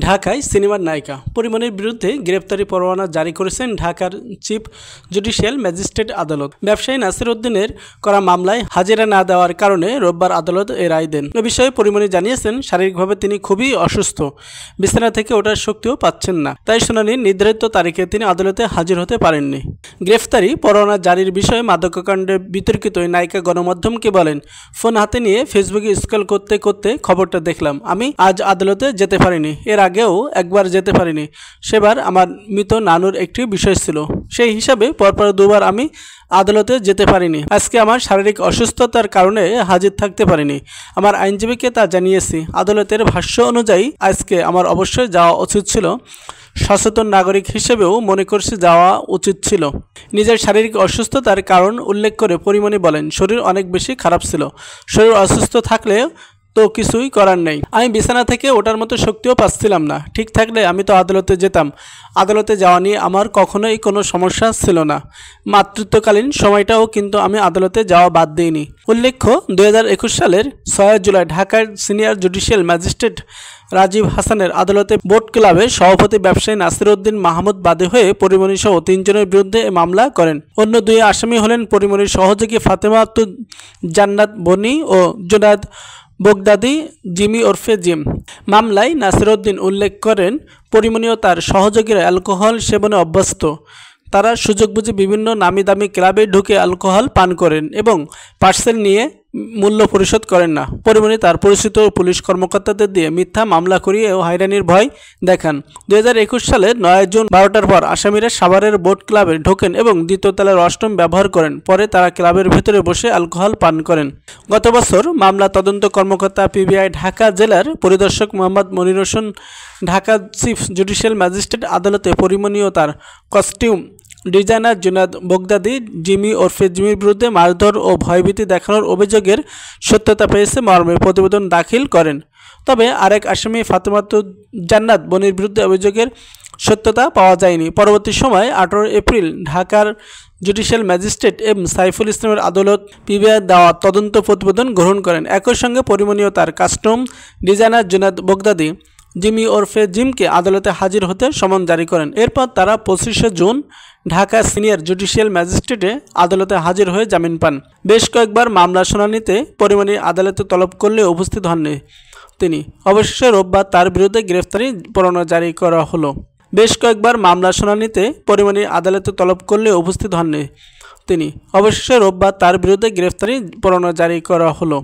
ঢাকায় সিনেমার নায়িকা পরিমণির বিরুদ্ধে গ্রেপ্তারি পরোয়ানা জারি করেছেন ঢাকার চিফ জুডিশিয়াল ম্যাজিস্ট্রেট আদালত। ব্যবসায়ী নাসির উদ্দিনের করা মামলায় হাজিরা না দেওয়ার কারণে রোববার আদালত এ রায় দেন। এ বিষয়ে পরিমণি জানিয়েছেন, শারীরিকভাবে তিনি খুবই অসুস্থ, বিছানা থেকে ওঠার শক্তিও পাচ্ছেন না, তাই শুনানির নির্ধারিত তারিখে তিনি আদালতে হাজির হতে পারেননি। গ্রেফতারি পরোয়ানা জারির বিষয়ে মাদককাণ্ডে বিতর্কিত ওই নায়িকা গণমাধ্যমকে বলেন, ফোন হাতে নিয়ে ফেসবুকে স্ক্রল করতে করতে খবরটা দেখলাম। আমি আজ আদালতে যেতে পারিনি, এর আগেও একবার যেতে পারিনি। সেবার আমার মৃত নানুর একটি বিষয় ছিল, সেই হিসাবে পরপর দুবার আমি আদালতে যেতে পারিনি। আজকে আমার শারীরিক অসুস্থতার কারণে হাজির থাকতে পারিনি। আমার আইনজীবীকে তা জানিয়েছি। আদালতের ভাষ্য অনুযায়ী আজকে আমার অবশ্যই যাওয়া উচিত ছিল। সচেতন নাগরিক হিসেবেও মনে করছি যাওয়া উচিত ছিল। নিজের শারীরিক অসুস্থতার কারণ উল্লেখ করে পরিমণি বলেন, শরীর অনেক বেশি খারাপ ছিল। শরীর অসুস্থ থাকলে তো কিছুই করার নেই। আমি বিছানা থেকে ওঠার মতো শক্তিও পাচ্ছিলাম না। ঠিক থাকলে আমি তো আদালতে যেতাম। আদালতে যাওয়া নিয়ে আমার কখনোই কোনো সমস্যা ছিল না। মাতৃত্বকালীন সময়টাও কিন্তু আমি আদালতে যাওয়া বাদ দিইনি। উল্লেখ্য, 2021 সালের 6 জুলাই ঢাকার সিনিয়র জুডিশিয়াল ম্যাজিস্ট্রেট রাজীব হাসানের আদালতে বোট ক্লাবের সভাপতি ব্যবসায়ী নাসির উদ্দিন মাহমুদ বাদী হয়ে পরিমণি সহ 3 জনের বিরুদ্ধে মামলা করেন। অন্য 2 আসামি হলেন পরিমণির সহযোগী ফাতেমা জান্নাত বনি ও জুনায়েদ বগদাদি জিমি ওরফে জিম। মামলায় নাসির উদ্দিন উল্লেখ করেন, পরিমণি ও তার সহযোগীরা অ্যালকোহল সেবনে অভ্যস্ত। তারা সুযোগ বুঝে বিভিন্ন নামি দামি ক্লাবে ঢুকে অ্যালকোহল পান করেন এবং পার্সেল নিয়ে মূল্য পরিশোধ করেন না। পরিমণি তার পরিচিত পুলিশ কর্মকর্তাদের দিয়ে মিথ্যা মামলা করিয়ে ও হয়রানির ভয় দেখান। 2021 সালের 9 জুন 12টার পর আসামিরা সাভারের বোট ক্লাবে ঢোকেন এবং দ্বিতীয় তলার ওয়াশরুম ব্যবহার করেন। পরে তারা ক্লাবের ভেতরে বসে অ্যালকোহল পান করেন। গত বছর মামলা তদন্ত কর্মকর্তা পিবিআই ঢাকা জেলার পরিদর্শক Mohammad Monir Hossain Dhaka chief judicial magistrate আদালতে পরিমণি ও তার কস্টিউম ডিজাইনার জুনায়েদ বগদাদি জিমি ওরফে জিমির বিরুদ্ধে মারধর ও ভয়ভীতি দেখানোর অভিযোগের সত্যতা পেয়েছে মর্মে প্রতিবেদন দাখিল করেন। তবে আরেক আসামি ফাতেমা জান্নাত বনির বিরুদ্ধে অভিযোগের সত্যতা পাওয়া যায়নি। পরবর্তী সময়ে 18 এপ্রিল ঢাকার জুডিশিয়াল ম্যাজিস্ট্রেট এম সাইফুল ইসলামের আদালত পিবিআই দেওয়া তদন্ত প্রতিবেদন গ্রহণ করেন। একই সঙ্গে পরিমণি ও তার কাস্টম ডিজাইনার জুনায়েদ বগদাদি জিমি ওরফে জিমকে আদালতে হাজির হতে সমন জারি করেন। এরপর তারা 25 জুন ঢাকা সিনিয়র জুডিশিয়াল ম্যাজিস্ট্রেটে আদালতে হাজির হয়ে জামিন পান। বেশ কয়েকবার মামলা শুনানিতে পরিমণি আদালতে তলব করলে উপস্থিত হননি তিনি। অবশেষে রোববার তার বিরুদ্ধে গ্রেফতারি পরোয়ানা জারি করা হলো। বেশ কয়েকবার মামলা শুনানিতে পরিমণি আদালতে তলব করলে উপস্থিত হননি তিনি। অবশেষে রোববার তার বিরুদ্ধে গ্রেফতারি পরোয়ানা জারি করা হলো।